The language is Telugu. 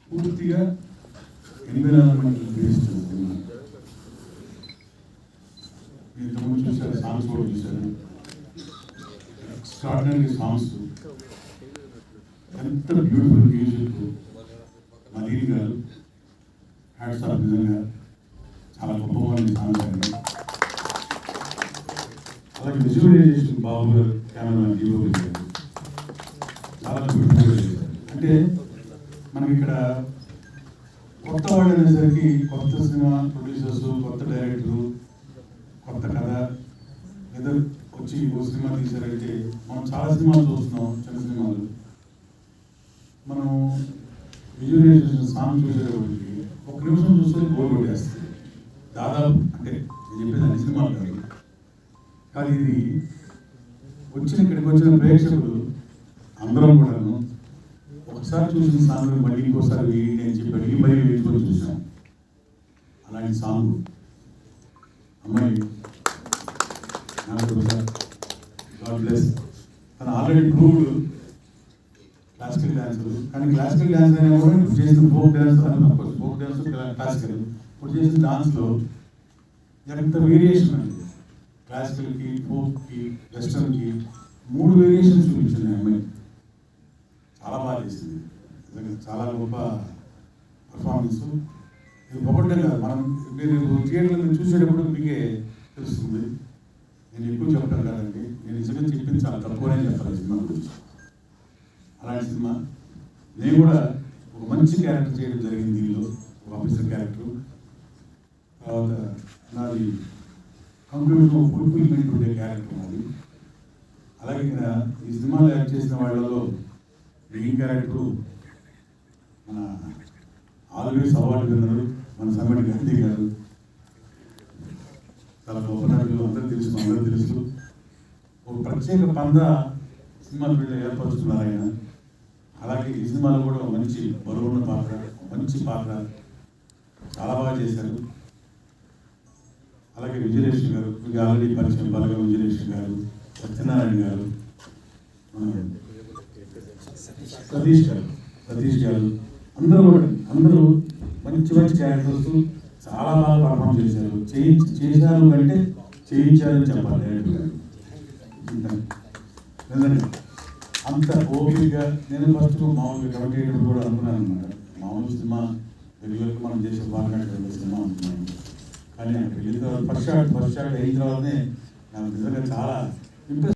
పూర్తిగా ఎన్విరాన్మెంటల్ బేస్డ్ సినిమా. ఇంతకుముందు చూసారు, సాంగ్స్ కూడా చూశారు. ఎక్స్ట్రాడినరీ సాంగ్స్, ఎంత బ్యూటిఫుల్ మ్యూజిక్. మదీన్ గారు హ్యాట్స్ ఆఫ్, నిజంగా చాలా గొప్పగా సాంగ్స్ అండి. అలాగే విజువలైజేషన్ బాబు గారు, కెమెరామెన్ డిఓపి గారు చాలా బ్యూటిఫుల్గా చేశారు. అంటే మనకి ఇక్కడ కొత్త వాళ్ళు అనేసరికి కొత్త సినిమా ప్రొడ్యూసర్స్, కొత్త డైరెక్టరు, కొత్త కథ ఏదో వచ్చి ఓ సినిమా తీశారంటే మనం చాలా సినిమాలు చూస్తున్నాం, చిన్న సినిమాలు. మనం విజువలైజేషన్ సాంగ్ చూసేటప్పటికి ఒక నిమిషం చూస్తే బోర్ కొట్టేస్తుంది దాదాపు. అంటే నేను చెప్పేది అన్ని సినిమాలు కాదు, కానీ ఇది ఇక్కడికి వచ్చిన ప్రేక్షకులు అందరం కూడాను ఒకసారి చూసిన సాంగ్ మళ్ళీ ఇంకోసారి వేయండి అని చెప్పి అడిగి మళ్ళీ వేసుకొని చూసాం. అలాంటి సాంగ్ అమ్మాయి గాడ్ బ్లెస్, తను ఆల్రెడీ ప్రూవ్డ్ క్లాసికల్ డ్యాన్సర్. కానీ క్లాసికల్ డ్యాన్స్ అయినా కూడా ఇప్పుడు చేసిన folk dance, folk dance classical, ఇప్పుడు చేసిన డాన్స్లో ఎంత వేరియేషన్ అండి. క్లాసికల్కి, ఫోక్కి, వెస్టర్న్కి 3 వేరియేషన్స్ చూపించింది అమ్మాయి. చాలా బాగా చేసింది, చాలా గొప్ప పర్ఫార్మెన్స్. ఇది ఒకటే కాదు, మనం మీరు థియేటర్లో చూసేటప్పుడు మీకే తెలుస్తుంది. నేను ఎక్కువ చెప్తాను కదండి, నేను నిజంగా చెప్పింది చాలా తక్కువనే చెప్పాలి సినిమా గురించి. అలాంటి సినిమా నేను కూడా ఒక మంచి క్యారెక్టర్ చేయడం జరిగింది దీనిలో, ఒక ఆఫీసర్ క్యారెక్టర్. తర్వాత నాది కంప్యూటర్ ఫుల్ఫిల్మెంట్ ఉండే క్యారెక్టర్ నాది. అలాగే ఇక్కడ ఈ సినిమాలో యాక్ట్ చేసిన వాళ్ళలో మెయిన్ క్యారెక్టరు మన ఆల్వేస్ అవార్డు విన్నారు మన సమ్మడి గాంధీ గారు. చాలా గొప్ప నటులు, అందరూ తెలుసు. ఒక ప్రత్యేక పంద సినిమా ఫీల్డ్లో ఏర్పరుస్తున్నారు ఆయన. అలాగే ఈ సినిమాలో కూడా మంచి బరువున్న పాత్ర, మంచి పాత్ర చాలా బాగా చేశారు. అలాగే విజయలక్ష్మి గారు, మీకు ఆల్రెడీ పరిచయం, బలగా విజయలక్ష్మి గారు, సత్యనారాయణ గారు, సతీష్ గారు అందరూ మంచి క్యారెక్టర్స్ చాలా బాగా పర్ఫామ్ చేశారు. చేశారు అంటే చేయించారని చెప్పాలి డైరెక్టర్ గారు. నిజంగా అంత ఓపికగా. నేను ఫస్ట్ మామూలుగా కమిటీ అయ్యేటప్పుడు కూడా అనుకున్నాను అనమాట, మామూలు సినిమా రెగ్యులర్గా మనం చేసే బాగా సినిమా అనుకున్నాను. కానీ అక్కడికి వెళ్ళిన తర్వాత ఫస్ట్ షాట్ అయిన తర్వాతనే నాకు నిజంగా చాలా ఇంప్రెస్